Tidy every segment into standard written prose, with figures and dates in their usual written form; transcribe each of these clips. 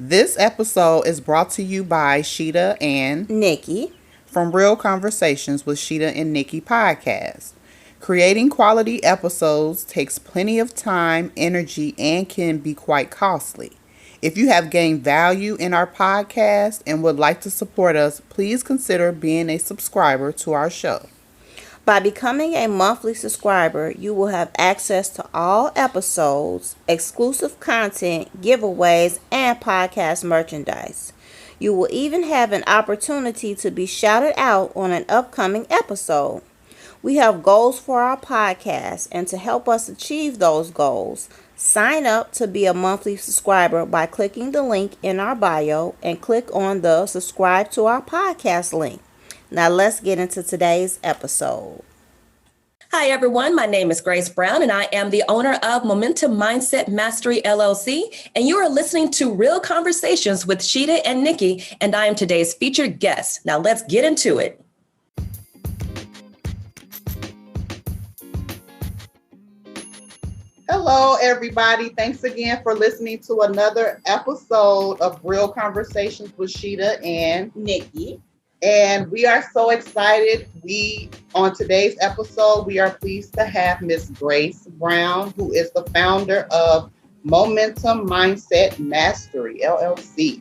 This episode is brought to you by Sheeta and Nikki. from Real Conversations with Sheeta and Nikki podcast. Creating quality episodes takes plenty of time, energy, and can be quite costly. If you have gained value in our podcast and would like to support us, please consider being a subscriber to our show. By becoming a monthly subscriber, you will have access to all episodes, exclusive content, giveaways, and podcast merchandise. You will even have an opportunity to be shouted out on an upcoming episode. We have goals for our podcast, and to help us achieve those goals, sign up to be a monthly subscriber by clicking the link in our bio and click on the subscribe to our podcast link. Now let's get into today's episode. Hi, everyone. My name is Grace Brown, and I am the owner of Momentum Mindset Mastery, LLC. And you are listening to Real Conversations with Sheeta and Nikki, and I am today's featured guest. Now let's get into it. Hello, everybody. Thanks again for listening to another episode of Real Conversations with Sheeta and Nikki. And we are so excited. On today's episode, we are pleased to have Miss Grace Brown, who is the founder of Momentum Mindset Mastery, LLC.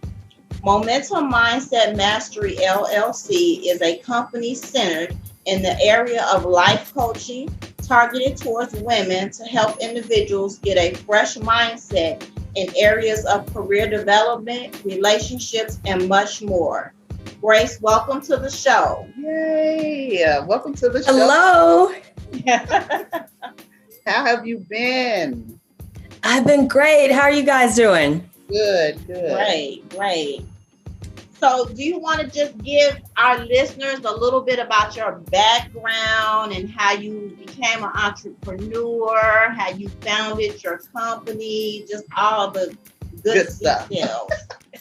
Momentum Mindset Mastery, LLC is a company centered in the area of life coaching, targeted towards women to help individuals get a fresh mindset in areas of career development, relationships, and much more. Grace, welcome to the show. Yay! Welcome to the show. Hello. How have you been? I've been great. How are you guys doing? Good. Great. So do you want to just give our listeners a little bit about your background and how you became an entrepreneur, how you founded your company, just all the good stuff. Details.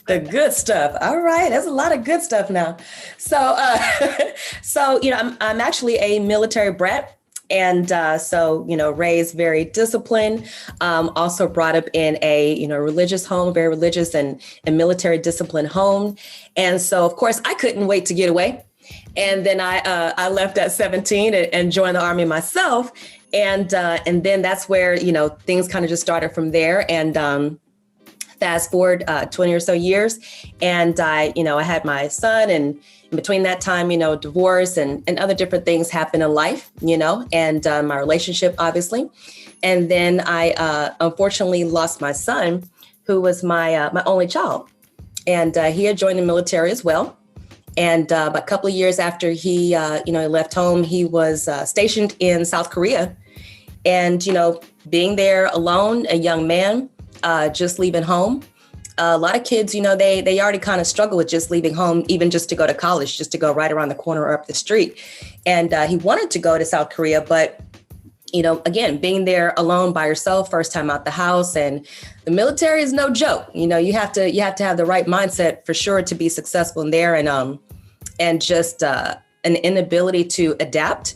The good stuff. All right. There's a lot of good stuff now. So, I'm actually a military brat. And raised very disciplined, also brought up in a, religious home, very religious and military disciplined home. And so, of course, I couldn't wait to get away. And then I left at 17 and joined the Army myself. And then that's where, things kind of just started from there. And fast forward 20 or so years. And I had my son, and in between that time, divorce and other different things happen in life, and my relationship, obviously. And then I unfortunately lost my son, who was my only child. And he had joined the military as well. And a couple of years after he left home, he was stationed in South Korea. And, being there alone, a young man, just leaving home. A lot of kids, they already kind of struggle with just leaving home, even just to go to college, just to go right around the corner or up the street. And he wanted to go to South Korea, but, again, being there alone by yourself, first time out the house, and the military is no joke. You have to have the right mindset for sure to be successful in there, and just an inability to adapt.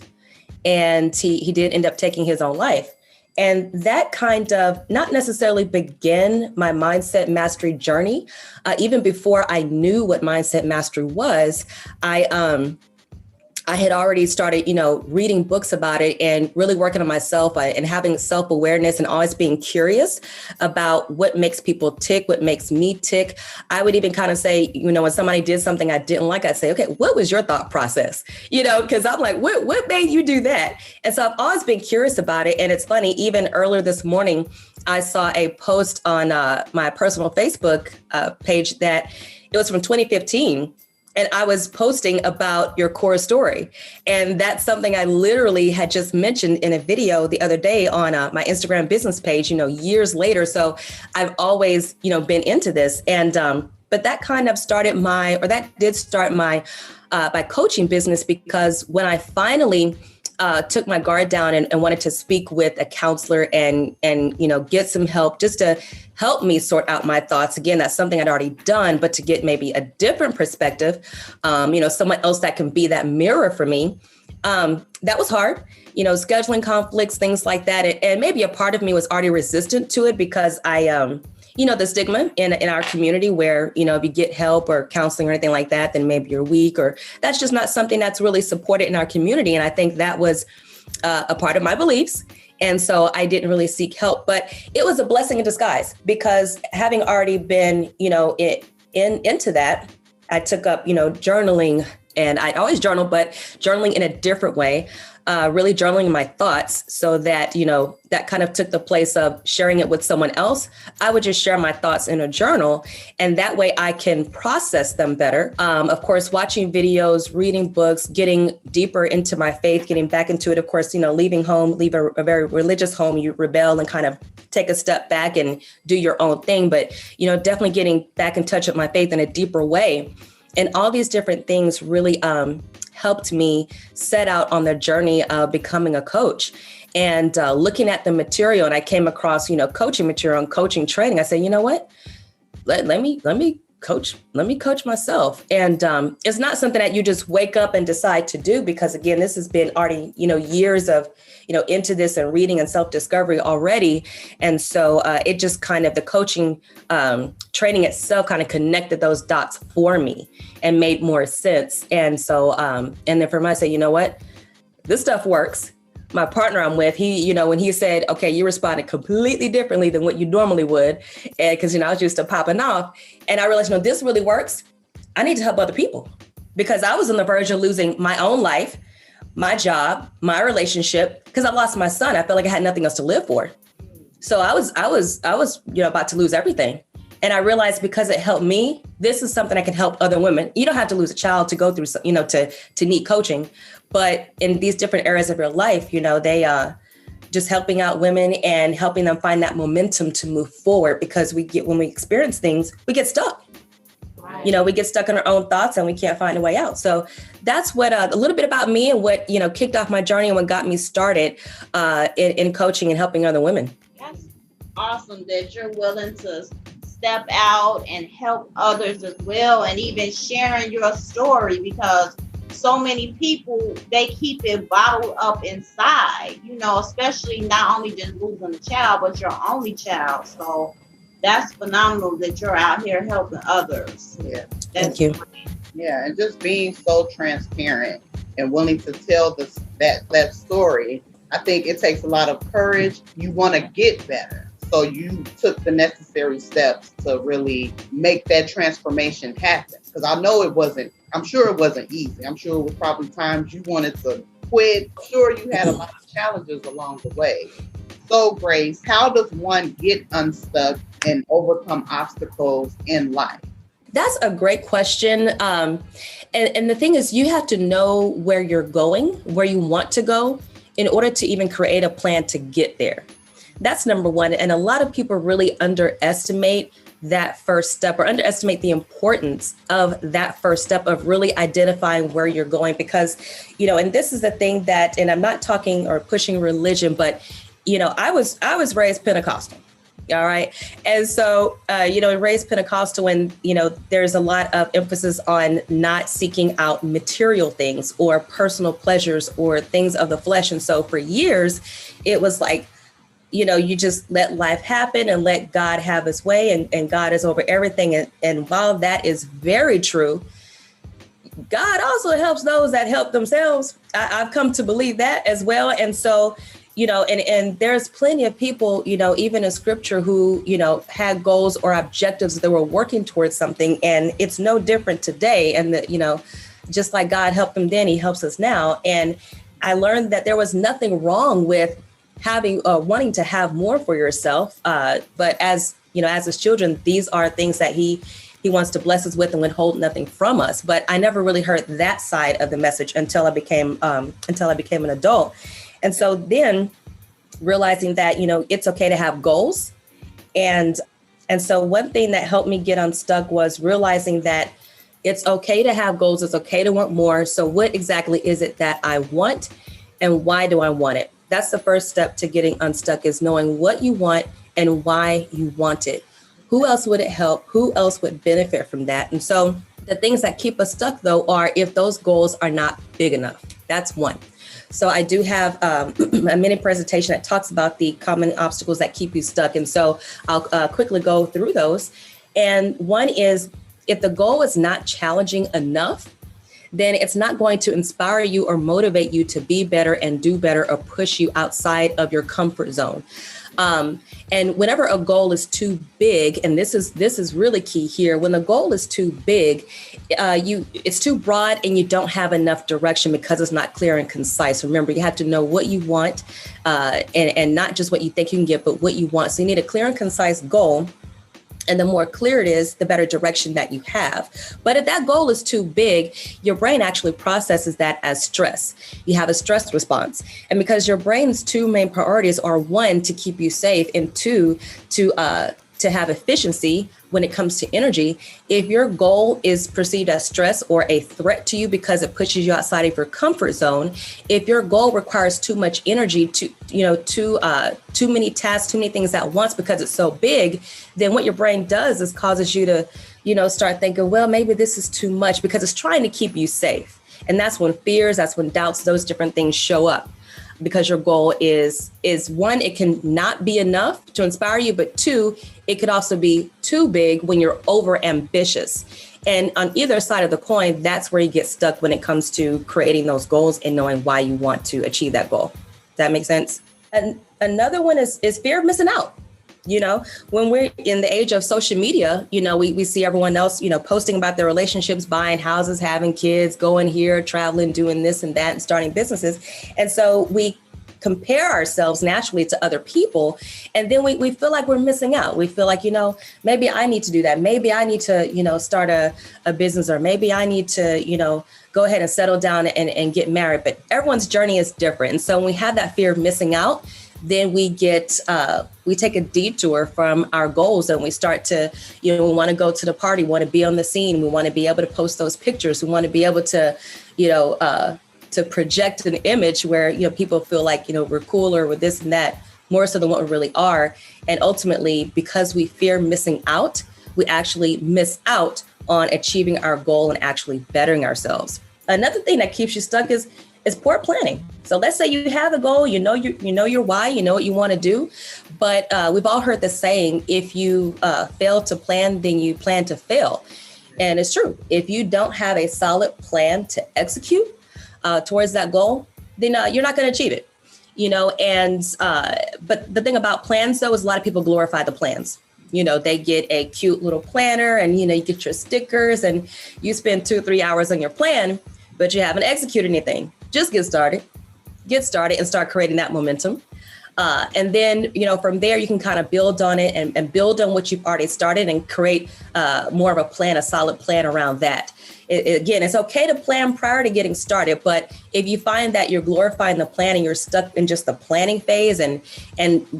And he did end up taking his own life. And that kind of not necessarily began my mindset mastery journey. Even before I knew what mindset mastery was, I had already started, reading books about it and really working on myself and having self-awareness and always being curious about what makes people tick, what makes me tick. I would even kind of say, when somebody did something I didn't like, I'd say, okay, what was your thought process? Because I'm like, what made you do that? And so I've always been curious about it. And it's funny, even earlier this morning, I saw a post on my personal Facebook page that it was from 2015. And I was posting about your core story. And that's something I literally had just mentioned in a video the other day on my Instagram business page, years later. So I've always, been into this. And but that kind of started that did start my coaching business, because when I finally took my guard down and wanted to speak with a counselor and get some help just to help me sort out my thoughts. Again, that's something I'd already done, but to get maybe a different perspective, someone else that can be that mirror for me. That was hard, scheduling conflicts, things like that. And maybe a part of me was already resistant to it because I the stigma in our community where, if you get help or counseling or anything like that, then maybe you're weak, or that's just not something that's really supported in our community. And I think that was a part of my beliefs. And so I didn't really seek help, but it was a blessing in disguise, because having already been, into that, I took up, journaling, and I always journal, but journaling in a different way, really journaling my thoughts, so that, that kind of took the place of sharing it with someone else. I would just share my thoughts in a journal, and that way I can process them better. Of course, watching videos, reading books, getting deeper into my faith, getting back into it. Of course, leave a very religious home, you rebel and kind of take a step back and do your own thing. But, definitely getting back in touch with my faith in a deeper way. And all these different things really helped me set out on the journey of becoming a coach, and looking at the material. And I came across, coaching material and coaching training. I said, you know what, let me coach myself. And it's not something that you just wake up and decide to do, because again, this has been already, years of, into this and reading and self-discovery already. And so it just kind of, the coaching training itself kind of connected those dots for me and made more sense. And so, and then for me, I say, you know what, this stuff works. My partner I'm with, he, when he said, okay, you responded completely differently than what you normally would. And because, I was used to popping off, and I realized, this really works. I need to help other people, because I was on the verge of losing my own life, my job, my relationship, because I lost my son. I felt like I had nothing else to live for. So I was, about to lose everything. And I realized, because it helped me, this is something I can help other women. You don't have to lose a child to go through, to need coaching. But in these different areas of your life, they just helping out women and helping them find that momentum to move forward, because when we experience things, we get stuck. Right. We get stuck in our own thoughts and we can't find a way out. So that's what a little bit about me, and what, kicked off my journey and what got me started in coaching and helping other women. That's awesome that you're willing to step out and help others as well, and even sharing your story, because so many people, they keep it bottled up inside, especially not only just losing a child, but your only child. So that's phenomenal that you're out here helping others. Yeah. Thank you. Great. Yeah, and just being so transparent and willing to tell that story. I think it takes a lot of courage. You want to get better. So you took the necessary steps to really make that transformation happen. Because I'm sure it wasn't easy. I'm sure it was probably times you wanted to quit. I'm sure you had a lot of challenges along the way. So Grace, how does one get unstuck and overcome obstacles in life? That's a great question. And the thing is, you have to know where you're going, where you want to go, in order to even create a plan to get there. That's number one. And a lot of people really underestimate that first step, or underestimate the importance of that first step of really identifying where you're going. Because, and this is the thing that, and I'm not talking or pushing religion, but, I was raised Pentecostal. All right. And so, raised Pentecostal, and, there's a lot of emphasis on not seeking out material things or personal pleasures or things of the flesh. And so for years, it was like, you just let life happen and let God have his way, and God is over everything. And while that is very true, God also helps those that help themselves. I've come to believe that as well. And so, and there's plenty of people, even in scripture who, had goals or objectives that they were working towards something. And it's no different today. And, just like God helped them then, he helps us now. And I learned that there was nothing wrong with wanting to have more for yourself. But as his children, these are things that he wants to bless us with and withhold nothing from us. But I never really heard that side of the message until I became an adult. And so then realizing that, it's okay to have goals. And so one thing that helped me get unstuck was realizing that it's okay to have goals. It's okay to want more. So what exactly is it that I want, and why do I want it? That's the first step to getting unstuck, is knowing what you want and why you want it. Who else would it help? Who else would benefit from that? And so the things that keep us stuck, though, are if those goals are not big enough. That's one. So I do have a mini presentation that talks about the common obstacles that keep you stuck. And so I'll quickly go through those. And one is, if the goal is not challenging enough, then it's not going to inspire you or motivate you to be better and do better or push you outside of your comfort zone. And whenever a goal is too big, and this is really key here, when the goal is too big, it's too broad and you don't have enough direction because it's not clear and concise. Remember, you have to know what you want, and not just what you think you can get, but what you want. So you need a clear and concise goal. And the more clear it is, the better direction that you have. But if that goal is too big, your brain actually processes that as stress. You have a stress response. And because your brain's two main priorities are, one, to keep you safe, and two, to have efficiency when it comes to energy, if your goal is perceived as stress or a threat to you because it pushes you outside of your comfort zone, if your goal requires too much energy, too many tasks, too many things at once because it's so big, then what your brain does is causes you to, start thinking, well, maybe this is too much, because it's trying to keep you safe. And that's when fears, that's when doubts, those different things show up. Because your goal is one, it can not be enough to inspire you, but two, it could also be too big when you're over ambitious. And on either side of the coin, that's where you get stuck when it comes to creating those goals and knowing why you want to achieve that goal. Does that make sense? And another one is fear of missing out. When we're in the age of social media, we see everyone else, posting about their relationships, buying houses, having kids, going here, traveling, doing this and that, and starting businesses. And so we compare ourselves naturally to other people. And then we feel like we're missing out. We feel like, maybe I need to do that. Maybe I need to, start a business, or maybe I need to, go ahead and settle down and get married. But everyone's journey is different. And so when we have that fear of missing out, then we take a detour from our goals, and we start to, we want to go to the party, we want to be on the scene, we want to be able to post those pictures, we want to be able to, to project an image where, people feel like, we're cooler with this and that, more so than what we really are. And ultimately, because we fear missing out, we actually miss out on achieving our goal and actually bettering ourselves. Another thing that keeps you stuck is poor planning. So let's say you have a goal, you know your why, you know what you want to do, but we've all heard the saying, if you fail to plan, then you plan to fail. And it's true. If you don't have a solid plan to execute towards that goal, then you're not going to achieve it. But the thing about plans, though, is a lot of people glorify the plans. They get a cute little planner, and, you get your stickers, and you spend 2 or 3 hours on your plan, but you haven't executed anything. Just get started and start creating that momentum. And then, from there, you can kind of build on it and build on what you've already started and create more of a plan, a solid plan around that. Again, it's okay to plan prior to getting started, but if you find that you're glorifying the plan and you're stuck in just the planning phase, and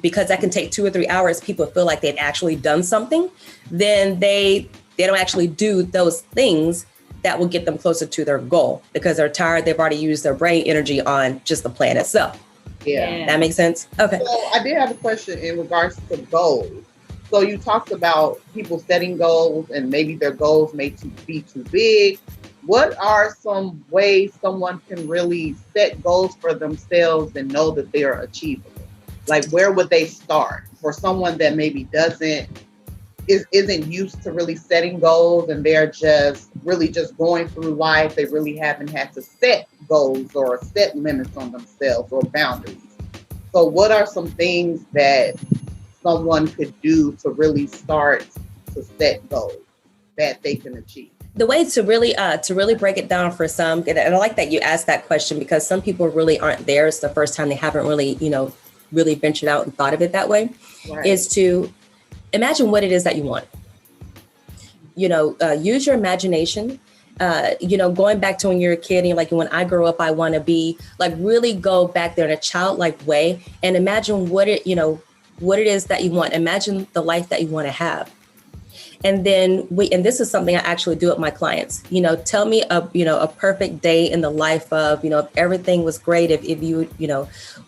because that can take 2 or 3 hours, people feel like they've actually done something, then they don't actually do those things that will get them closer to their goal, because they're tired. They've already used their brain energy on just the plan itself. Yeah. That makes sense? Okay. So I did have a question in regards to goals. So you talked about people setting goals, and maybe their goals may be too big. What are some ways someone can really set goals for themselves and know that they are achievable? Like, where would they start for someone that maybe isn't used to really setting goals, and they're just going through life? They really haven't had to set goals or set limits on themselves or boundaries. So what are some things that someone could do to really start to set goals that they can achieve? The way to really break it down for some, and I like that you asked that question, because some people really aren't there. It's the first time they haven't really, really ventured out and thought of it that way, right. Is to imagine what it is that you want. Use your imagination. Going back to when you're a kid and you're like, when I grow up, I want to be like, really go back there in a childlike way and imagine what it is that you want. Imagine the life that you want to have. And then and this is something I actually do with my clients, tell me a perfect day in the life of, if everything was great, if you,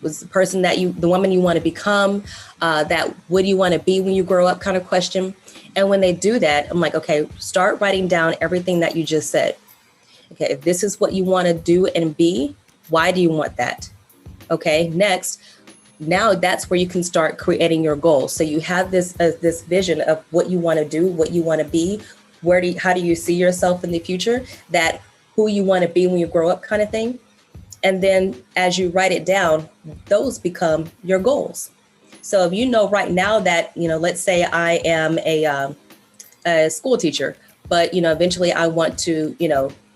was the person the woman you want to become, that what do you want to be when you grow up kind of question. And when they do that, I'm like, okay, start writing down everything that you just said. Okay, if this is what you want to do and be, why do you want that? Okay, next, now that's where you can start creating your goals. So you have this vision of what you want to do, what you want to be, how do you see yourself in the future, that who you want to be when you grow up kind of thing. And then as you write it down, those become your goals. So if you know right now that, let's say I am a school teacher, but, eventually I want to,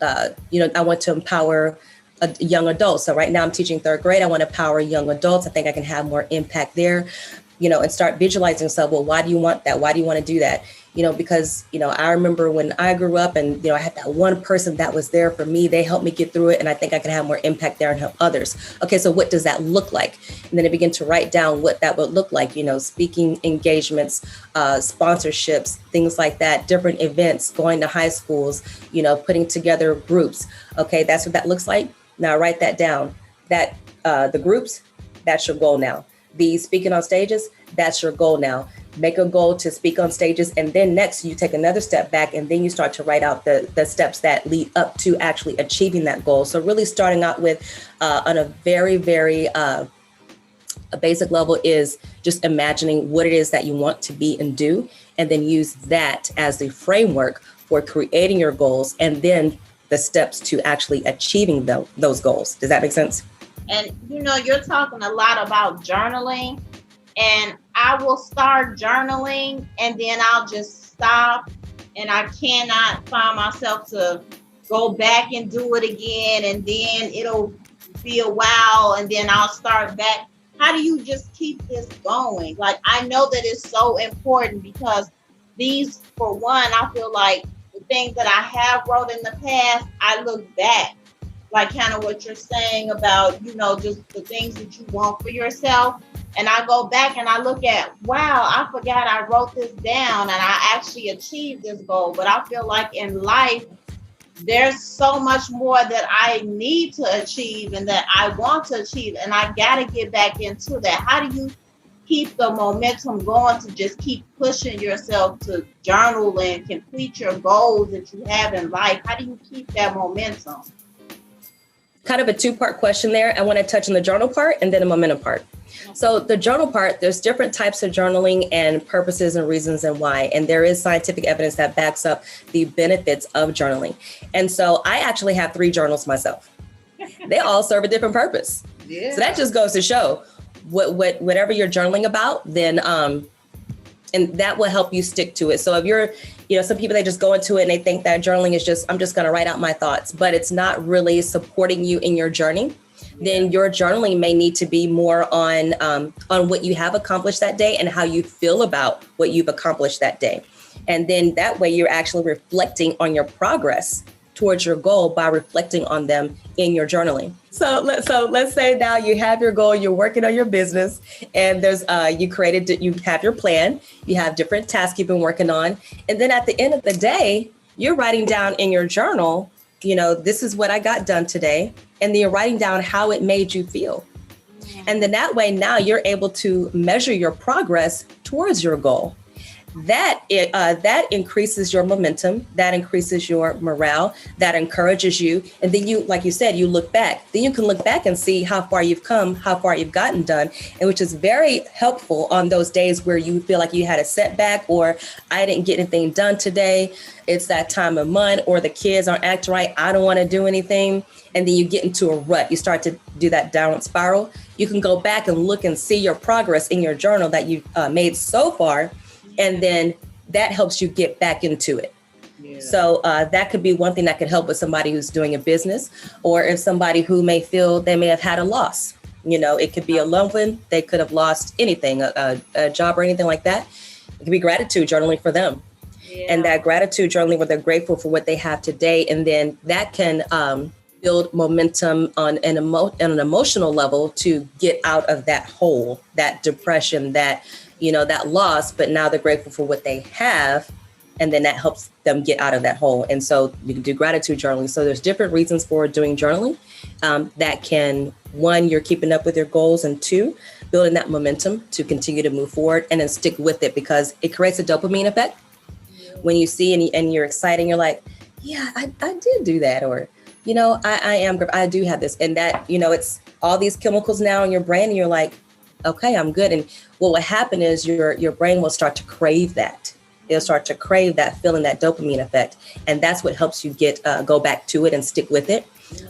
I want to empower a young adult. So right now I'm teaching third grade. I want to empower young adults. I think I can have more impact there, and start visualizing yourself. Well, why do you want that? Why do you want to do that? Because, I remember when I grew up and, I had that one person that was there for me. They helped me get through it. And I think I can have more impact there and help others. Okay, so what does that look like? And then I begin to write down what that would look like, speaking engagements, sponsorships, things like that, different events, going to high schools, putting together groups. Okay, that's what that looks like. Now write that down. That the groups, that's your goal now. The speaking on stages, that's your goal now. Make a goal to speak on stages. And then next you take another step back and then you start to write out the steps that lead up to actually achieving that goal. So really starting out with on a very, very a basic level is just imagining what it is that you want to be and do, and then use that as the framework for creating your goals and then the steps to actually achieving those goals. Does that make sense? And you're talking a lot about journaling, and I will start journaling and then I'll just stop, and I cannot find myself to go back and do it again, and then it'll be a while and then I'll start back. How do you just keep this going? Like, I know that it's so important because these, for one, I feel like the things that I have wrote in the past, I look back, like kind of what you're saying about, just the things that you want for yourself. And I go back and I look at, wow, I forgot I wrote this down and I actually achieved this goal. But I feel like in life, there's so much more that I need to achieve and that I want to achieve. And I got to get back into that. How do you keep the momentum going to just keep pushing yourself to journal and complete your goals that you have in life? How do you keep that momentum? Kind of a two-part question there. I want to touch on the journal part and then the momentum part. So the journal part, there's different types of journaling and purposes and reasons and why. And there is scientific evidence that backs up the benefits of journaling. And so I actually have 3 journals myself. They all serve a different purpose. Yeah. So that just goes to show whatever you're journaling about, then and that will help you stick to it. So if you're, some people, they just go into it and they think that journaling is just, I'm just going to write out my thoughts, but it's not really supporting you in your journey. Then your journaling may need to be more on what you have accomplished that day and how you feel about what you've accomplished that day. And then that way you're actually reflecting on your progress towards your goal by reflecting on them in your journaling. So let's say now you have your goal, you're working on your business, and there's you have your plan, you have different tasks you've been working on. And then at the end of the day, you're writing down in your journal, this is what I got done today. And then you're writing down how it made you feel. And then that way now you're able to measure your progress towards your goal. That increases your momentum, that increases your morale, that encourages you. And then you, like you said, you look back. Then you can look back and see how far you've come, how far you've gotten done, and which is very helpful on those days where you feel like you had a setback or I didn't get anything done today. It's that time of month, or the kids aren't acting right. I don't want to do anything. And then you get into a rut. You start to do that downward spiral. You can go back and look and see your progress in your journal that you made so far. And then that helps you get back into it. Yeah. So that could be one thing that could help with somebody who's doing a business, or if somebody who may feel they may have had a loss. It could be a loved one. They could have lost anything, a job or anything like that. It could be gratitude journaling for them. Yeah. And that gratitude journaling where they're grateful for what they have today. And then that can build momentum on an emotional level to get out of that hole, that depression, that loss, but now they're grateful for what they have. And then that helps them get out of that hole. And so you can do gratitude journaling. So there's different reasons for doing journaling that can, 1, you're keeping up with your goals, and 2, building that momentum to continue to move forward and then stick with it, because it creates a dopamine effect. When you see and you're excited, you're like, yeah, I did do that. Or I do have this, and that, it's all these chemicals now in your brain, and you're like, okay, I'm good. And what will happen is your brain will start to crave that. It'll start to crave that feeling, that dopamine effect. And that's what helps you go back to it and stick with it.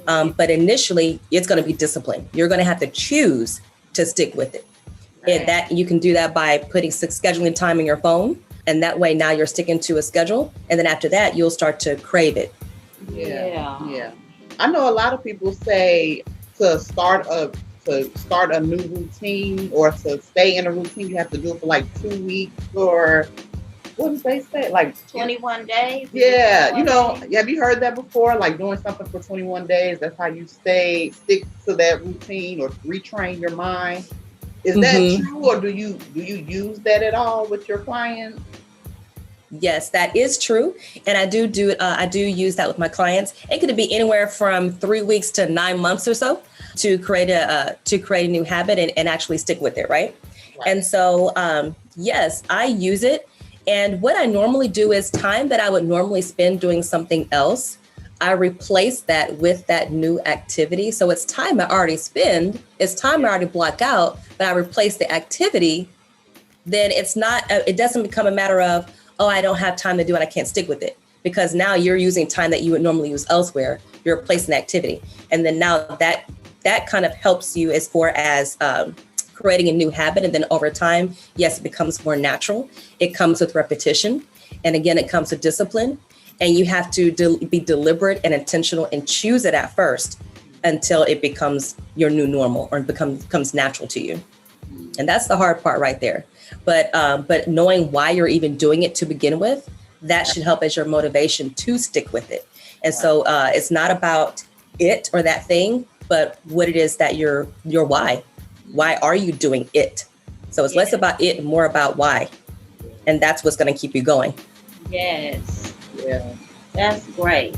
But initially, it's going to be discipline. You're going to have to choose to stick with it. Right. That you can do that by putting scheduling time in your phone. And that way now you're sticking to a schedule. And then after that, you'll start to crave it. Yeah. I know a lot of people say to start a new routine or to stay in a routine, you have to do it for like 2 weeks, or what did they say? Like 21 days? Yeah. Have you heard that before? Like doing something for 21 days. That's how you stick to that routine or retrain your mind. Is that true, or do you use that at all with your clients? Yes, that is true. And I do use that with my clients. It could be anywhere from 3 weeks to 9 months or so to create a new habit and actually stick with it. Right. And so, yes, I use it. And what I normally do is time that I would normally spend doing something else, I replace that with that new activity. So it's time I already spend, it's time I already block out, but I replace the activity. Then it doesn't become a matter of, oh, I don't have time to do it, I can't stick with it. Because now you're using time that you would normally use elsewhere. You're replacing activity. And then now that kind of helps you as far as creating a new habit. And then over time, yes, it becomes more natural. It comes with repetition. And again, it comes with discipline. And you have to be deliberate and intentional and choose it at first until it becomes your new normal or becomes natural to you. And that's the hard part right there. But knowing why you're even doing it to begin with, that should help as your motivation to stick with it. And so it's not about it or that thing, but what it is that your why. Why are you doing it? So it's less about it and more about why. And that's what's going to keep you going. Yes. Yeah. That's great.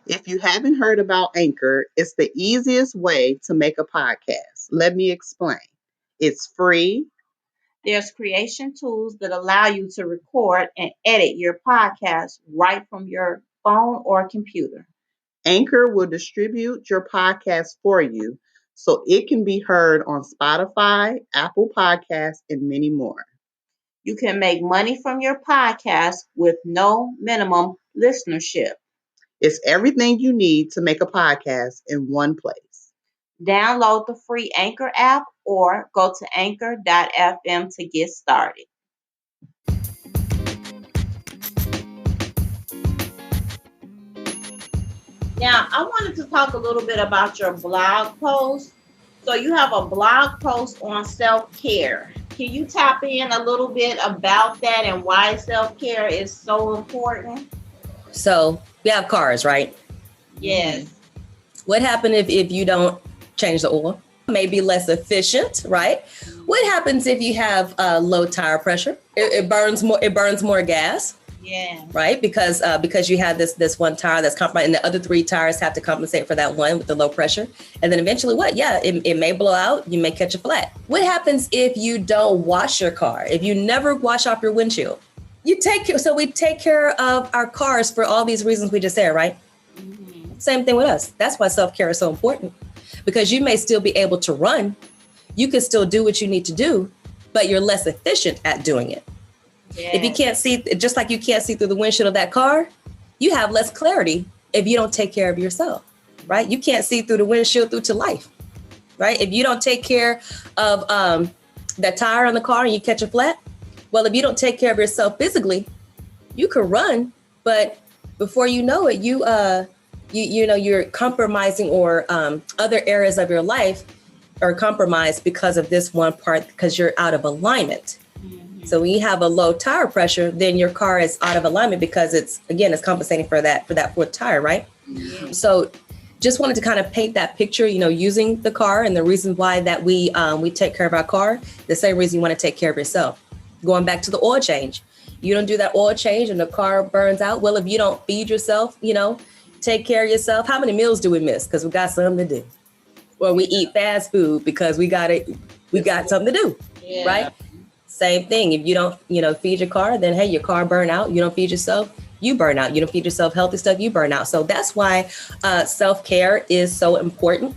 If you haven't heard about Anchor, it's the easiest way to make a podcast. Let me explain. It's free. There's creation tools that allow you to record and edit your podcast right from your phone or computer. Anchor will distribute your podcast for you so it can be heard on Spotify, Apple Podcasts, and many more. You can make money from your podcast with no minimum listenership. It's everything you need to make a podcast in one place. Download the free Anchor app or go to anchor.fm to get started. Now, I wanted to talk a little bit about your blog post. So you have a blog post on self-care. Can you tap in a little bit about that and why self-care is so important? So we have cars, right? Yes. What happens if you don't change the oil? Maybe less efficient, right? What happens if you have low tire pressure? It burns more. It burns more gas. Yeah. Right. Because you have this one tire that's compromised, and the other 3 tires have to compensate for that one with the low pressure. And then eventually it may blow out. You may catch a flat. What happens if you don't wash your car? If you never wash off your windshield? We take care of our cars for all these reasons we just said, right? Mm-hmm. Same thing with us. That's why self-care is so important, because you may still be able to run. You can still do what you need to do, but you're less efficient at doing it. Yes. If you can't see, just like you can't see through the windshield of that car, you have less clarity if you don't take care of yourself, right? You can't see through the windshield through to life, right? If you don't take care of that tire on the car and you catch a flat, well, if you don't take care of yourself physically, you can run, but before you know it, you're compromising, or other areas of your life are compromised because of this one part, because you're out of alignment. So when you have a low tire pressure, then your car is out of alignment because it's compensating for that 4th tire, right? Mm-hmm. So just wanted to kind of paint that picture, using the car, and the reason why that we take care of our car, the same reason you want to take care of yourself. Going back to the oil change, you don't do that oil change and the car burns out. Well, if you don't feed yourself, take care of yourself. How many meals do we miss? Because we got something to do. Or we eat fast food because we got something to do, right? Same thing. If you don't, feed your car, then hey, your car burn out. You don't feed yourself, you burn out. You don't feed yourself healthy stuff, you burn out. So that's why self-care is so important.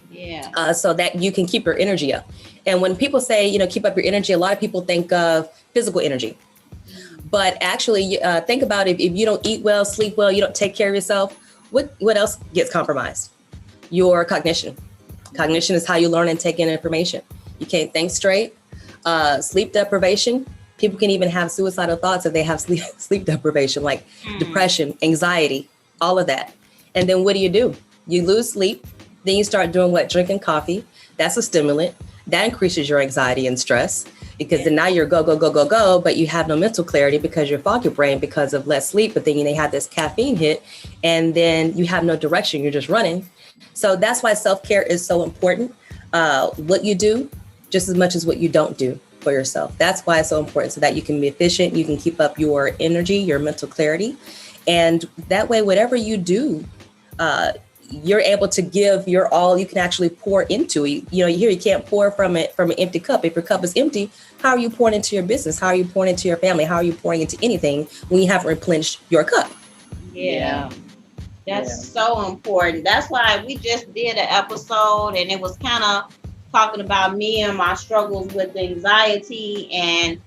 Yeah. So that you can keep your energy up. And when people say, keep up your energy, a lot of people think of physical energy. But actually, think about it. If you don't eat well, sleep well, you don't take care of yourself, what else gets compromised? Your cognition. Cognition is how you learn and take in information. You can't think straight. Sleep deprivation. People can even have suicidal thoughts if they have sleep deprivation, like depression, anxiety, all of that. And then what do? You lose sleep. Then you start doing what? Drinking coffee. That's a stimulant. That increases your anxiety and stress, because then now you're go, but you have no mental clarity because you're foggy brain because of less sleep. But then they have this caffeine hit, and then you have no direction. You're just running. So that's why self-care is so important. What you do just as much as what you don't do for yourself. That's why it's so important, so that you can be efficient. You can keep up your energy, your mental clarity. And that way, whatever you do, you're able to give your all. You can actually pour into it. You can't pour from an empty cup. If your cup is empty, how are you pouring into your business? How are you pouring into your family? How are you pouring into anything when you haven't replenished your cup? Yeah. That's so important. That's why we just did an episode, and it was kind of talking about me and my struggles with anxiety, and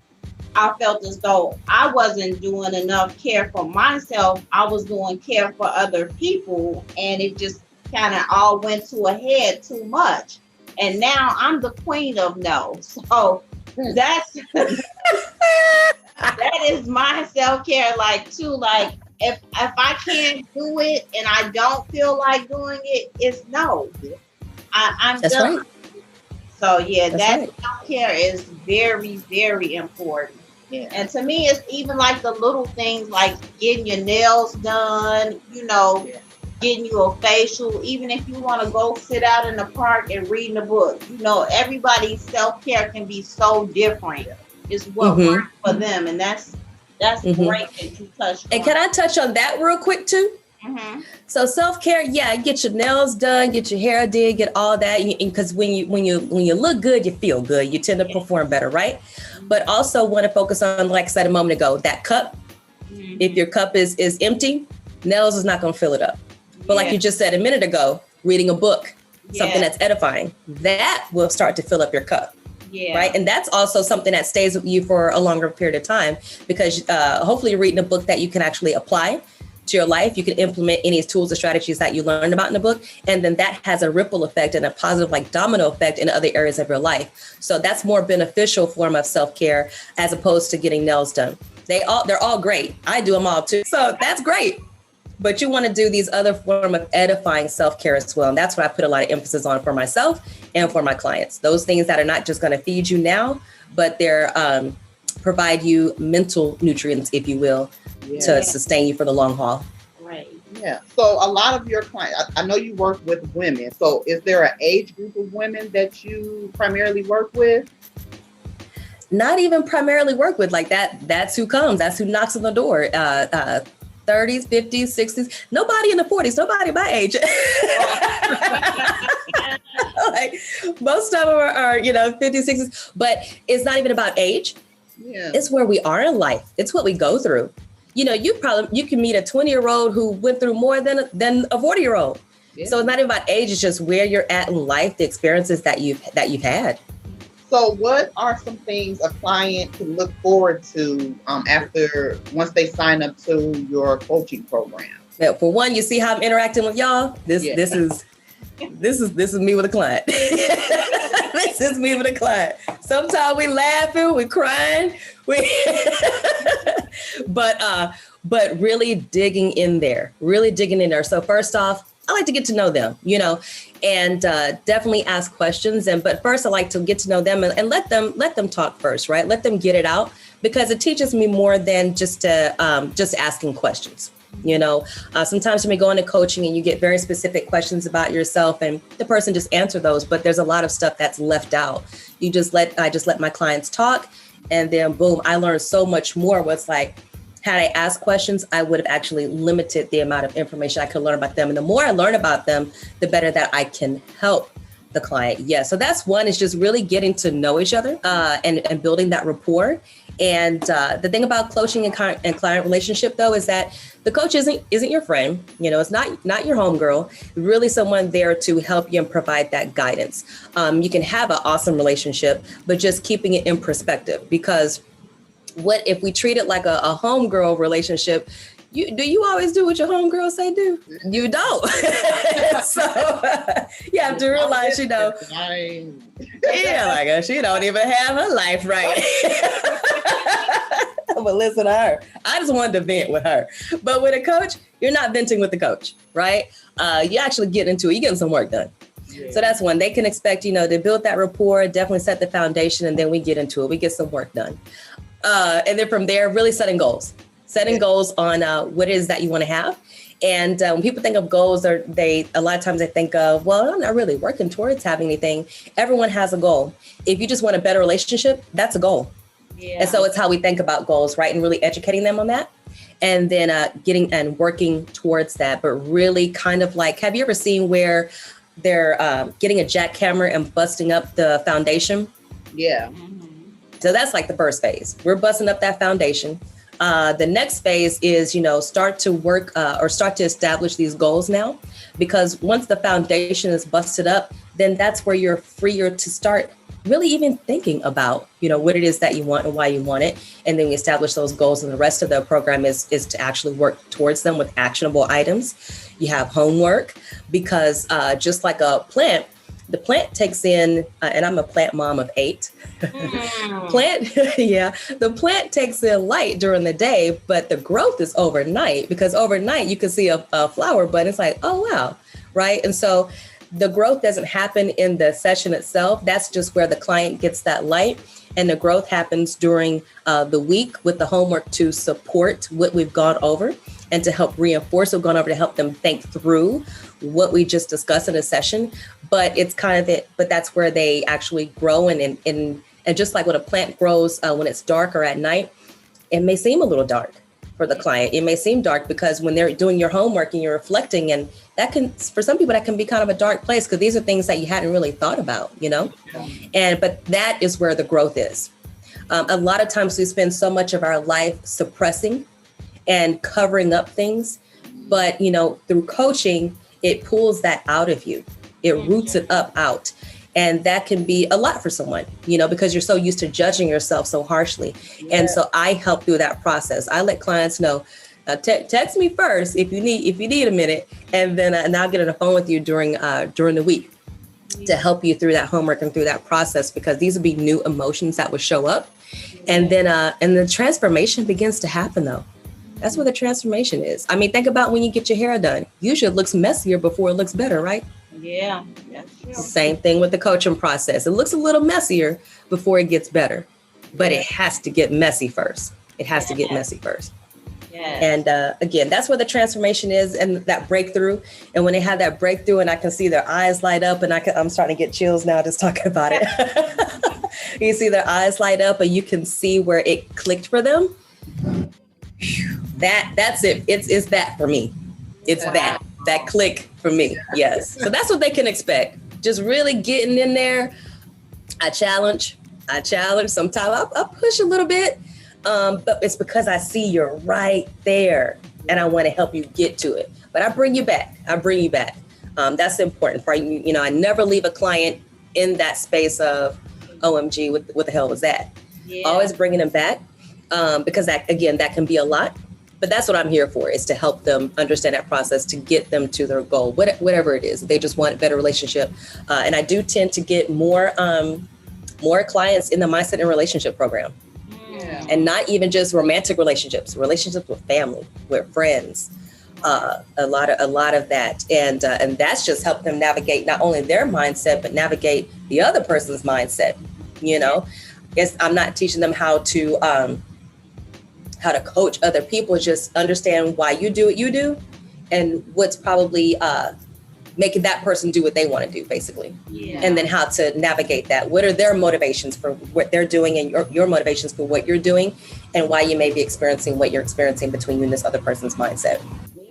I felt as though I wasn't doing enough care for myself. I was doing care for other people, and it just kind of all went to a head too much. And now I'm the queen of no. So that's that is my self-care, like if I can't do it and I don't feel like doing it, it's no. I'm That's done. right. So yeah, That's that right. self-care is very, very important. Yeah. And to me, it's even like the little things like getting your nails done, getting you a facial, even if you want to go sit out in the park and reading a book. Everybody's self-care can be so different. It's what works for them. And that's great that you touched on. And can I touch on that real quick too? Mm-hmm. So self-care, get your nails done, get your hair did, get all that. Because when you look good, you feel good. You tend to perform better, right? But also want to focus on, like I said a moment ago, that cup. If your cup is empty, nails is not going to fill it up. But like you just said a minute ago, reading a book, something that's edifying, that will start to fill up your cup. Yeah. Right. And that's also something that stays with you for a longer period of time, because hopefully you're reading a book that you can actually apply to your life. You can implement any tools or strategies that you learned about in the book. And then that has a ripple effect and a positive domino effect in other areas of your life. So that's more beneficial form of self-care as opposed to getting nails done. They're all great. I do them all too. So that's great. But you want to do these other form of edifying self-care as well. And that's what I put a lot of emphasis on for myself and for my clients. Those things that are not just going to feed you now, but they're provide you mental nutrients, if you will, to sustain you for the long haul. Right. Yeah. So a lot of your clients, I know you work with women. So is there an age group of women that you primarily work with? Not even primarily work with like that. That's who comes. That's who knocks on the door. 30s, 50s, 60s. Nobody in the 40s. Nobody my age. Most of them are 50s, 60s. But it's not even about age. Yeah. It's where we are in life. It's what we go through. You can meet a 20-year-old who went through more than a 40-year-old. Yeah. So it's not even about age. It's just where you're at in life, the experiences that you've had. So what are some things a client can look forward to once they sign up to your coaching program? Now, for one, you see how I'm interacting with y'all. This is me with a client. This is me with a client. Sometimes we laughing, we crying, but really digging in there. So first off, I like to get to know them, and definitely ask questions. But first, I like to get to know them and let them talk first, right? Let them get it out, because it teaches me more than just asking questions. Sometimes you may go into coaching and you get very specific questions about yourself, and the person just answer those. But there's a lot of stuff that's left out. I just let my clients talk, and then boom, I learned so much more. What's like, had I asked questions, I would have actually limited the amount of information I could learn about them. And the more I learn about them, the better that I can help the client. Yeah. So that's one, is just really getting to know each other and building that rapport. And the thing about coaching and client relationship, though, is that the coach isn't your friend. It's not your homegirl. Really someone there to help you and provide that guidance. You can have an awesome relationship, but just keeping it in perspective, because what if we treat it like a homegirl relationship? Do you always do what your homegirls say do? You don't. So you have to realize, like she don't even have her life right. But listen to her. I just wanted to vent with her. But with a coach, you're not venting with the coach, right? You actually get into it. You're getting some work done. Yeah. So that's one. They can expect, to build that rapport, definitely set the foundation, and then we get into it. We get some work done. And then from there, really setting goals. Setting goals on what it is that you want to have. And when people think of goals, a lot of times they think of, well, I'm not really working towards having anything. Everyone has a goal. If you just want a better relationship, that's a goal. Yeah. And so it's how we think about goals, right? And really educating them on that. And then getting and working towards that. But really kind of like, have you ever seen where they're getting a jackhammer and busting up the foundation? Yeah. So that's like the first phase. We're busting up that foundation. The next phase is, start to work or start to establish these goals now, because once the foundation is busted up, then that's where you're freer to start really even thinking about, what it is that you want and why you want it. And then you establish those goals, and the rest of the program is to actually work towards them with actionable items. You have homework, because just like a plant, the plant takes in, and I'm a plant mom of 8. The plant takes in light during the day, but the growth is overnight, because overnight you can see a flower, but it's like, oh, wow. Right. And so the growth doesn't happen in the session itself. That's just where the client gets that light. And the growth happens during the week with the homework to support what we've gone over and to help reinforce what we've gone over, to help them think through what we just discussed in a session. But it's kind of it, but that's where they actually grow. And just like when a plant grows, when it's darker at night, it may seem a little dark for the client. It may seem dark because when they're doing your homework and you're reflecting, and that can, for some people, that can be kind of a dark place, because these are things that you hadn't really thought about, but that is where the growth is. A lot of times we spend so much of our life suppressing and covering up things, but, through coaching, it pulls that out of you. It roots it up out. And that can be a lot for someone, because you're so used to judging yourself so harshly. Yeah. And so I help through that process. I let clients know, text me first if you need a minute, and then and I'll get on the phone with you during the week to help you through that homework and through that process, because these would be new emotions that would show up. And then and the transformation begins to happen, though. That's what the transformation is. I mean, think about when you get your hair done. Usually it looks messier before it looks better, right? Yeah, that's true. Same thing with the coaching process. It looks a little messier before it gets better, but it has to get messy first. It has to get messy first. Yeah. And again, that's where the transformation is, and that breakthrough. And when they have that breakthrough and I can see their eyes light up, and I'm starting to get chills now just talking about it. You see their eyes light up, and you can see where it clicked for them. That's it. It's that for me. It's that click for me. Yes. So that's what they can expect. Just really getting in there. I challenge. Sometimes I push a little bit, but it's because I see you're right there and I want to help you get to it. But I bring you back. That's the important part. I never leave a client in that space of, OMG, what the hell was that? Yeah. Always bringing them back, because that can be a lot. But that's what I'm here for, is to help them understand that process, to get them to their goal, whatever it is. They just want a better relationship. And I do tend to get more clients in the Mindset and Relationship program. Yeah. And not even just romantic relationships with family, with friends, a lot of that. And that's just helped them navigate not only their mindset, but navigate the other person's mindset. I'm not teaching them how to coach other people, just understand why you do what you do and what's probably making that person do what they want to do, basically. Yeah. And then how to navigate that. What are their motivations for what they're doing, and your motivations for what you're doing, and why you may be experiencing what you're experiencing between you and this other person's mindset.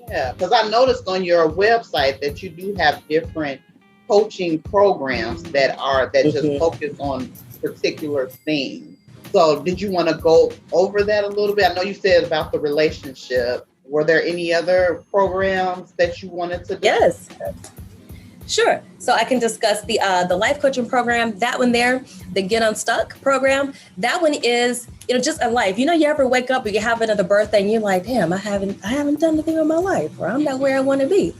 Yeah, because I noticed on your website that you do have different coaching programs that just focus on particular things. So did you want to go over that a little bit? I know you said about the relationship. Were there any other programs that you wanted to discuss? Yes. Sure. So I can discuss the life coaching program, that one there, the Get Unstuck program. That one is, just a life. You ever wake up or you have another birthday and you're like, damn, I haven't done anything in my life, or I'm not where I want to be.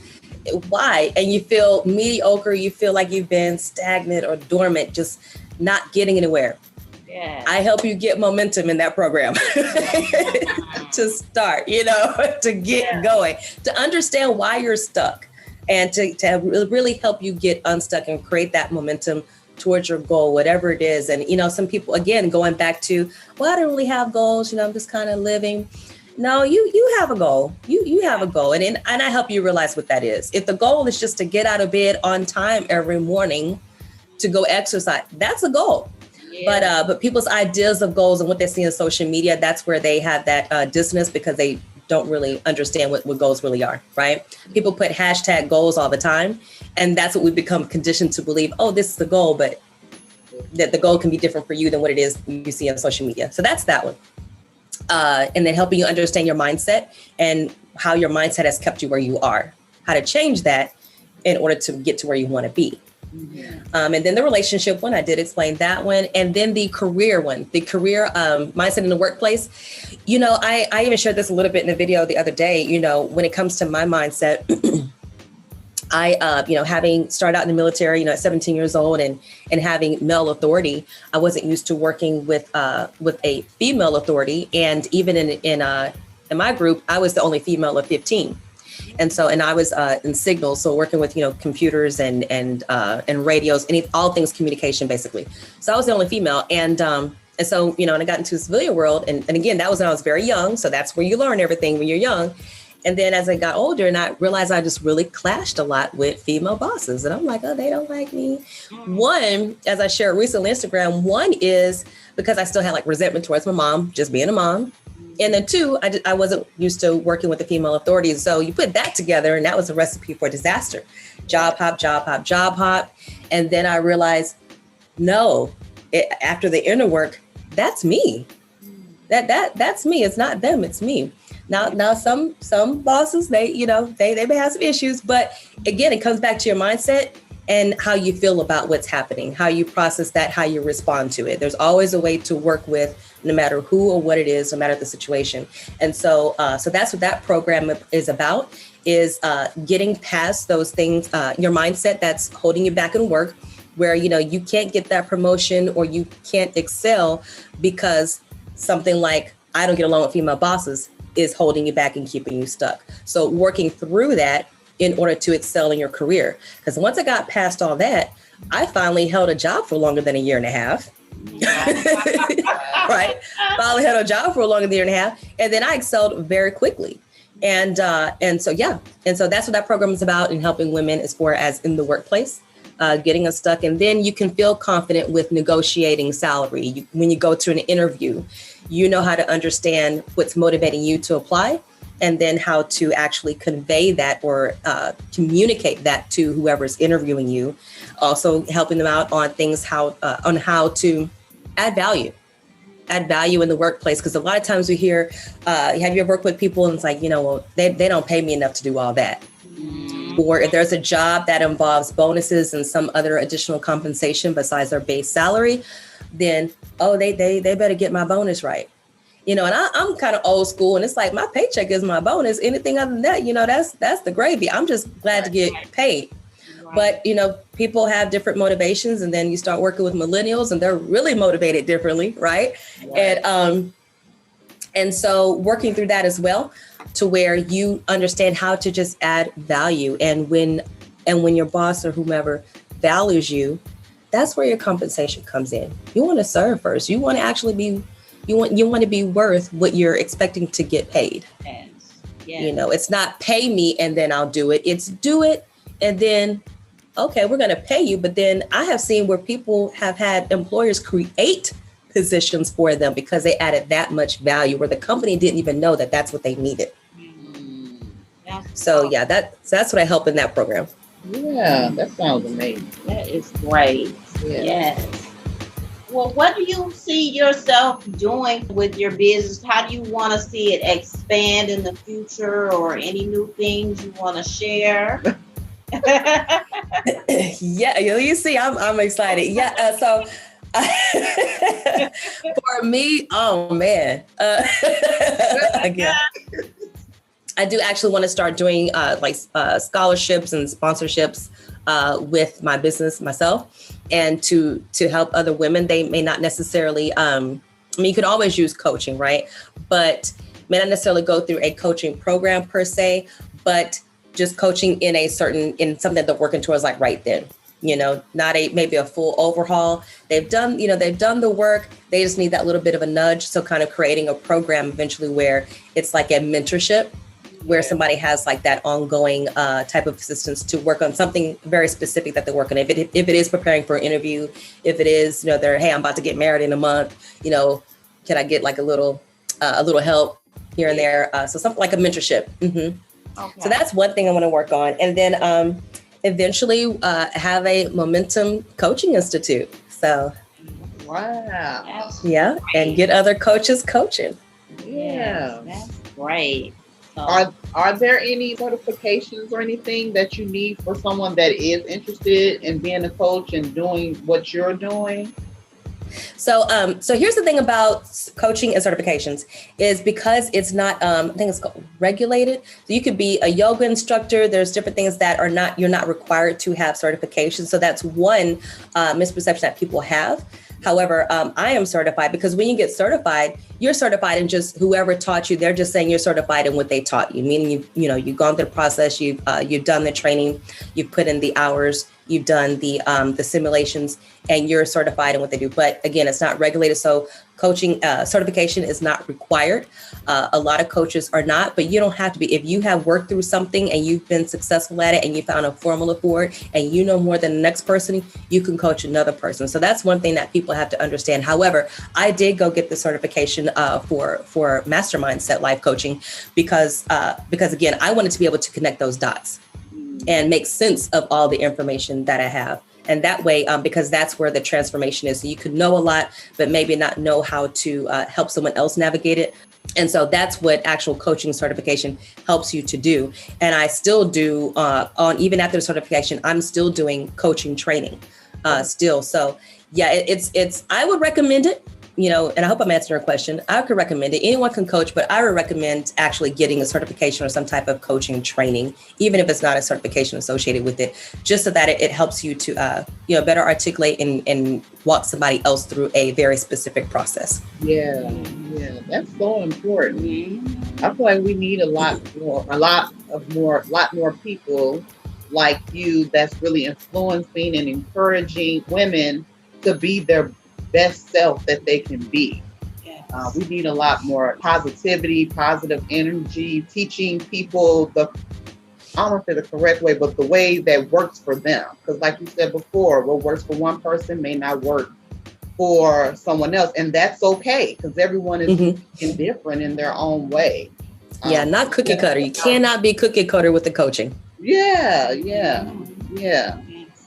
Why? And you feel mediocre. You feel like you've been stagnant or dormant, just not getting anywhere. Yeah. I help you get momentum in that program to start, to get going, to understand why you're stuck. And to really help you get unstuck and create that momentum towards your goal, whatever it is. And, some people, again, going back to, well, I don't really have goals, I'm just kind of living. No, you have a goal. You have a goal. And I help you realize what that is. If the goal is just to get out of bed on time every morning to go exercise, that's a goal. Yeah. But people's ideas of goals and what they see on social media, that's where they have that dissonance, because they don't really understand what goals really are, right? People put hashtag goals all the time, and that's what we become conditioned to believe. Oh, this is the goal, but that the goal can be different for you than what it is you see on social media. So that's that one. And then helping you understand your mindset and how your mindset has kept you where you are, how to change that in order to get to where you want to be. Mm-hmm. And then the relationship one, I did explain that one. And then the career one, the career mindset in the workplace. I even shared this a little bit in a video the other day. When it comes to my mindset, I, having started out in the military, at 17 years old and having male authority, I wasn't used to working with a female authority. And even in my group, I was the only female of 15. And I was in signals, so working with computers and radios, all things communication basically. So I was the only female, and so and I got into the civilian world, and again, that was when I was very young. So that's where you learn everything when you're young. And then as I got older, and I realized I just really clashed a lot with female bosses, and I'm like, oh, they don't like me. One, as I shared recently on Instagram, one is because I still had like resentment towards my mom, just being a mom. And then two, I wasn't used to working with the female authorities. So you put that together, and that was a recipe for disaster. Job hop. And then I realized, no, after the inner work, that's me. That's me. It's not them, it's me. Now some bosses, they may have some issues, but again, it comes back to your mindset and how you feel about what's happening, how you process that, how you respond to it. There's always a way to work with, no matter who or what it is, no matter the situation. And so that's what that program is about, is getting past those things, your mindset that's holding you back in work, where, you can't get that promotion or you can't excel because something like, I don't get along with female bosses, is holding you back and keeping you stuck. So working through that in order to excel in your career. Because once I got past all that, I finally held a job for longer than a year and a half. Right? Finally had a job for longer than a year and a half. And then I excelled very quickly. And so that's what that program is about, in helping women as far as in the workplace, getting unstuck. And then you can feel confident with negotiating salary. When you go to an interview, you know how to understand what's motivating you to apply, and then how to actually convey that or communicate that to whoever's interviewing you. Also helping them out on things, on how to add value in the workplace. Because a lot of times we hear, have you ever worked with people and it's like, well, they don't pay me enough to do all that. Or if there's a job that involves bonuses and some other additional compensation besides their base salary, then, they better get my bonus right. And I'm kind of old school, and it's like, my paycheck is my bonus. Anything other than that, that's the gravy. I'm just glad to get paid. Right. But, people have different motivations, and then you start working with millennials and they're really motivated differently. Right. And so working through that as well, to where you understand how to just add value. And when your boss or whomever values you, that's where your compensation comes in. You want to serve first. You want to actually be, you want to be worth what you're expecting to get paid. Yes. Yes. It's not pay me and then I'll do it. It's do it and then, okay, we're going to pay you. But then I have seen where people have had employers create positions for them because they added that much value, where the company didn't even know that that's what they needed. So yeah, that's what I help in that program. Yeah, that sounds amazing. That is great. Yeah. Yes. Well, what do you see yourself doing with your business? How do you want to see it expand in the future, or any new things you want to share? Yeah, you see, I'm excited. Yeah, so for me, oh man, again, I do actually want to start doing scholarships and sponsorships with my business myself, and to help other women. They may not necessarily. I mean, you can always use coaching, right? But may not necessarily go through a coaching program per se, but just coaching in something that they're working towards, like right then. Not maybe a full overhaul. They've done the work. They just need that little bit of a nudge. So kind of creating a program eventually where it's like a mentorship, where somebody has like that ongoing type of assistance to work on something very specific that they're working on. If it is preparing for an interview, if it is, hey, I'm about to get married in a month, can I get like a little help here and there? So something like a mentorship. Mm-hmm. Okay. So that's one thing I want to work on. And then eventually have a Momentum Coaching Institute. So, wow. Yeah. And get other coaches coaching. Yeah. That's great. Are there any certifications or anything that you need for someone that is interested in being a coach and doing what you're doing? So here's the thing about coaching and certifications is because it's not, I think it's called regulated. So you could be a yoga instructor. There's different things that you're not required to have certification. So that's one misperception that people have. However, I am certified because when you get certified, you're certified in just whoever taught you. They're just saying you're certified in what they taught you, meaning you've gone through the process, you've done the training, you've put in the hours, you've done the simulations, and you're certified in what they do. But again, it's not regulated. So coaching certification is not required. A lot of coaches are not, but you don't have to be. If you have worked through something and you've been successful at it and you found a formula for it and you know more than the next person, you can coach another person. So that's one thing that people have to understand. However, I did go get the certification for Mastermind Set Life Coaching because again, I wanted to be able to connect those dots and make sense of all the information that I have. And that way, because that's where the transformation is. So you could know a lot, but maybe not know how to help someone else navigate it. And so that's what actual coaching certification helps you to do. And I still do even after the certification, I'm still doing coaching training still. So yeah, it's I would recommend it. And I hope I'm answering your question. I could recommend it. Anyone can coach, but I would recommend actually getting a certification or some type of coaching training, even if it's not a certification associated with it, just so that it helps you to, better articulate and walk somebody else through a very specific process. Yeah, that's so important. I feel like we need a lot more people like you that's really influencing and encouraging women to be their best self that they can be. Yes. We need a lot more positivity, positive energy, teaching people I don't want to say the correct way, but the way that works for them. Because like you said before, what works for one person may not work for someone else. And that's okay, because everyone is different in their own way. Yeah, not cookie cutter. You cannot be cookie cutter with the coaching. Yeah.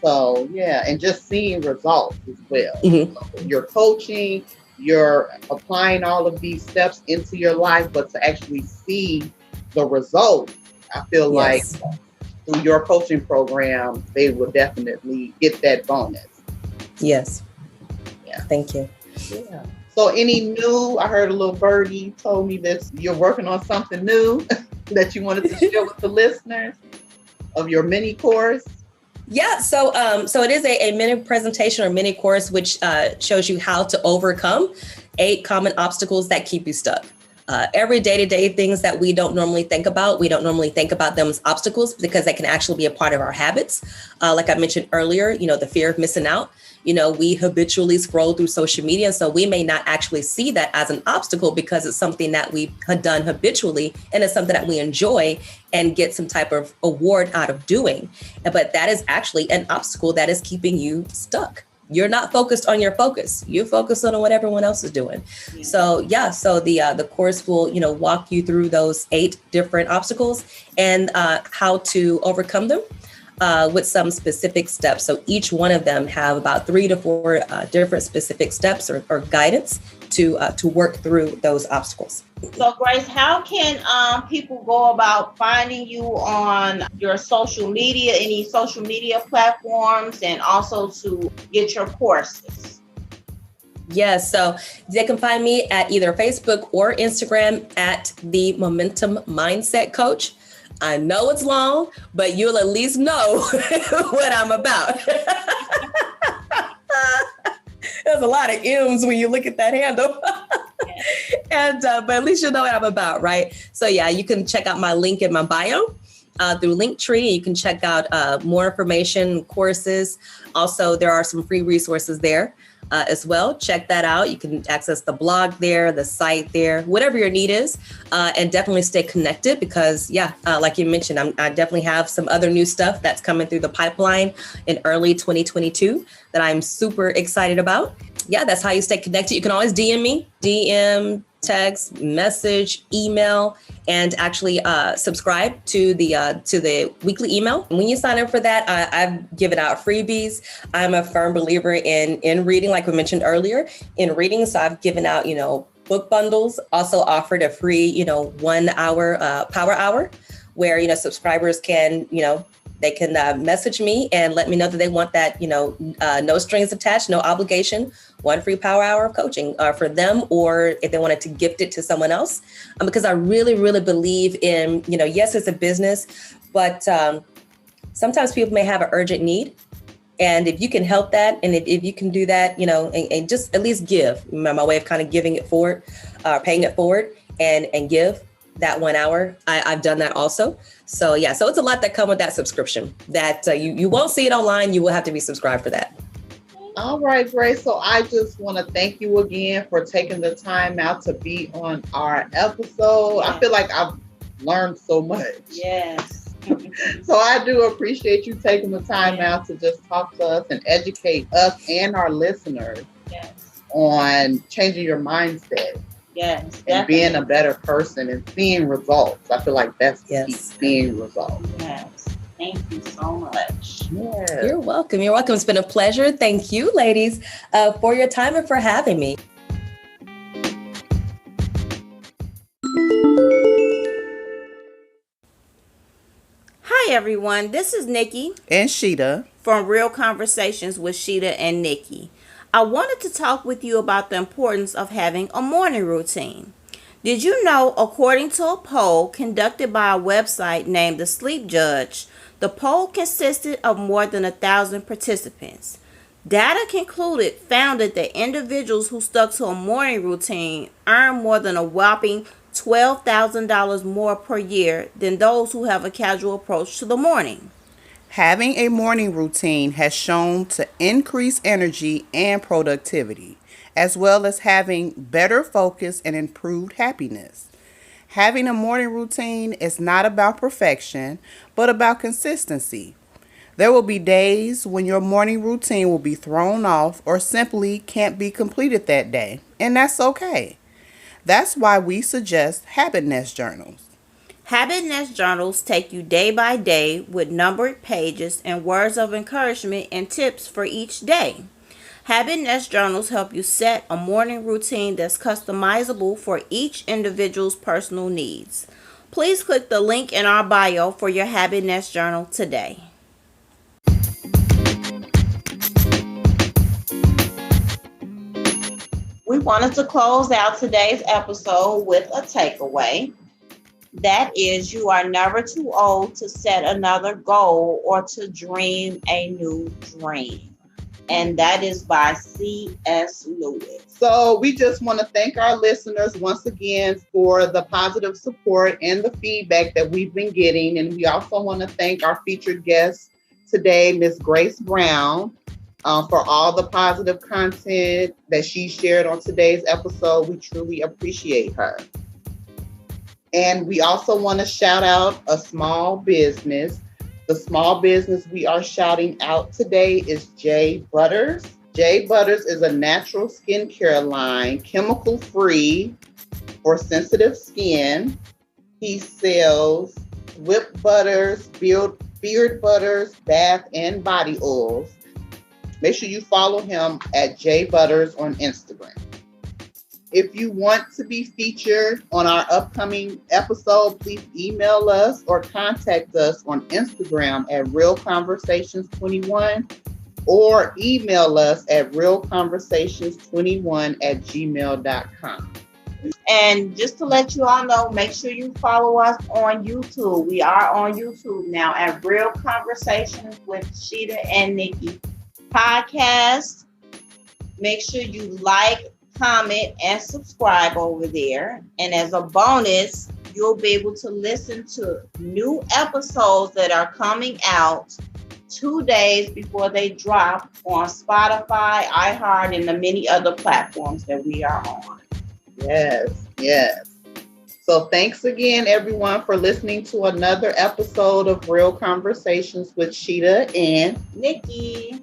So, and just seeing results as well. So you're coaching, you're applying all of these steps into your life, but to actually see the results, I feel like through your coaching program, they will definitely get that bonus. Yes. Yeah. Thank you. Yeah. So I heard a little birdie told me that you're working on something new that you wanted to share with the listeners of your mini course. Yeah, so it is a mini presentation or mini course, which shows you how to overcome 8 common obstacles that keep you stuck. Every day-to-day things that we don't normally think about. We don't normally think about them as obstacles because they can actually be a part of our habits. Like I mentioned earlier, the fear of missing out. We habitually scroll through social media. So we may not actually see that as an obstacle because it's something that we've done habitually and it's something that we enjoy and get some type of award out of doing. But that is actually an obstacle that is keeping you stuck. You're not focused on your focus. You're focused on what everyone else is doing. Yeah. So the course will, walk you through those 8 different obstacles and how to overcome them. with some specific steps. So each one of them have about 3 to 4 different specific steps or guidance to work through those obstacles. So Grace, how can people go about finding you on your social media, any social media platforms, and also to get your courses? Yes, so they can find me at either Facebook or Instagram at the Momentum Mindset Coach. I know it's long, but you'll at least know what I'm about. There's a lot of M's when you look at that handle. And but at least you'll know what I'm about, right? So yeah, you can check out my link in my bio through Linktree. You can check out more information, courses. Also, there are some free resources there as well. Check that out. You can access the blog there, the site there, whatever your need is, and definitely stay connected because, like you mentioned, I definitely have some other new stuff that's coming through the pipeline in early 2022 that I'm super excited about. Yeah, that's how you stay connected. You can always DM me, DM, text, message, email, and actually subscribe to the weekly email. When you sign up for that, I've given out freebies. I'm a firm believer in reading, like we mentioned earlier, in reading. So I've given out, book bundles, also offered a free, 1 hour power hour where, subscribers can, they can message me and let me know that they want that, no strings attached, no obligation, 1 free power hour of coaching for them, or if they wanted to gift it to someone else. Because I really, really believe in, yes, it's a business, but sometimes people may have an urgent need. And if you can help that, and if you can do that, and just at least give, my way of kind of giving it forward, paying it forward and give that 1 hour, I've done that also. So yeah, so it's a lot that come with that subscription that you won't see it online. You will have to be subscribed for that. All right, Grace. So I just want to thank you again for taking the time out to be on our episode. I feel like I've learned so much. Yes. So I do appreciate you taking the time out to just talk to us and educate us and our listeners on changing your mindset. Yes, and definitely. Being a better person and seeing results. I feel like that's the key, seeing results. Yes. Thank you so much. Yes. You're welcome. You're welcome. It's been a pleasure. Thank you, ladies, for your time and for having me. Hi, everyone. This is Nikki and Sheeta from Real Conversations with Sheeta and Nikki. I wanted to talk with you about the importance of having a morning routine. Did you know, according to a poll conducted by a website named The Sleep Judge, the poll consisted of more than 1,000 participants. Data concluded found that individuals who stuck to a morning routine earn more than a whopping $12,000 more per year than those who have a casual approach to the morning. Having a morning routine has shown to increase energy and productivity, as well as having better focus and improved happiness. Having a morning routine is not about perfection, but about consistency. There will be days when your morning routine will be thrown off or simply can't be completed that day, and that's okay. That's why we suggest habit nest journals. Habit nest journals take you day by day with numbered pages and words of encouragement and tips for each day. Habit nest journals help you set a morning routine that's customizable for each individual's personal needs. Please click the link in our bio for your Habit nest journal today. We wanted to close out today's episode with a takeaway. That is, you are never too old to set another goal or to dream a new dream. And that is by C.S. Lewis. So we just want to thank our listeners once again for the positive support and the feedback that we've been getting. And we also want to thank our featured guest today, Miss Grace Brown, for all the positive content that she shared on today's episode. We truly appreciate her. And we also want to shout out a small business. The small business we are shouting out today is J Butters. J Butters is a natural skincare line, chemical-free for sensitive skin. He sells whipped butters, beard butters, bath, and body oils. Make sure you follow him at jbutters on Instagram. If you want to be featured on our upcoming episode, please email us or contact us on Instagram at realconversations21 or email us at realconversations21@gmail.com. And just to let you all know, make sure you follow us on YouTube. We are on YouTube now at Real Conversations with Sheeta and Nikki podcast. Make sure you like, comment, and subscribe over there. And as a bonus, you'll be able to listen to new episodes that are coming out 2 days before they drop on Spotify, iHeart, and the many other platforms that we are on. Yes. So thanks again, everyone, for listening to another episode of Real Conversations with Sheeta and Nikki.